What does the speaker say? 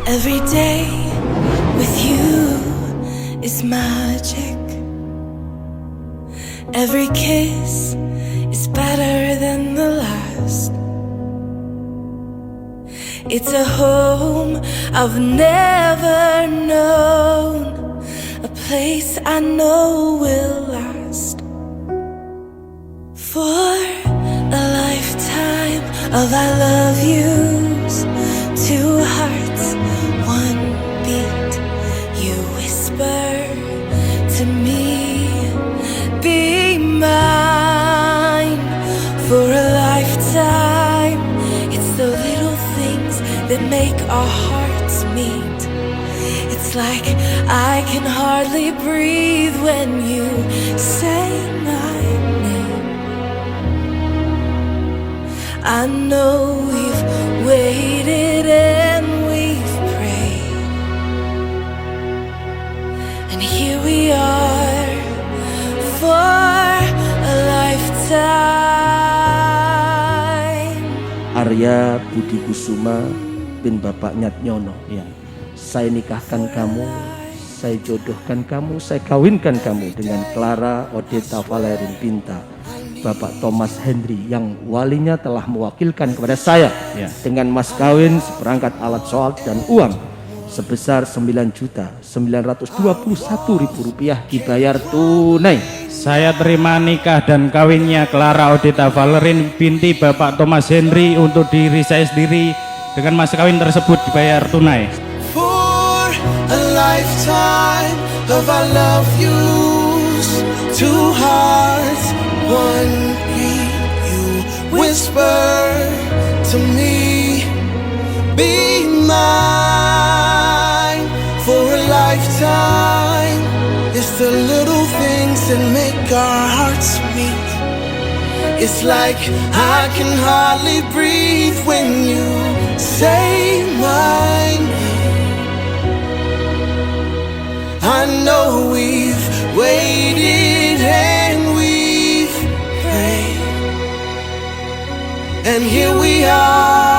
Every day with you is magic. Every kiss is better than the last. It's a home I've never known, a place I know will last. For a lifetime of I love yous, two hearts, one beat. You whisper to me, be mine. For a lifetime, it's the little things that make our hearts meet. It's like I can hardly breathe when you say my name. I know we've waited and we've prayed, and here we are for a lifetime. Arya Budi Kusuma bin Bapak Nyatnyono. Ya. Saya nikahkan kamu, saya jodohkan kamu, saya kawinkan kamu dengan Clara Odeta Valerin Pinta Bapak Thomas Henry yang walinya telah mewakilkan kepada saya dengan mas kawin seperangkat alat sholat dan uang sebesar Rp9.921.000 dibayar tunai. Saya terima nikah dan kawinnya Clara Odeta Valerin binti Bapak Thomas Henry untuk diri saya sendiri dengan mas kawin tersebut dibayar tunai. For a lifetime of I love yous, two hearts, one beat. You whisper to me, be mine. For a lifetime, it's the little things that make our hearts meet. It's like I can hardly breathe when you say my name. I know we've waited and we've prayed, and here we are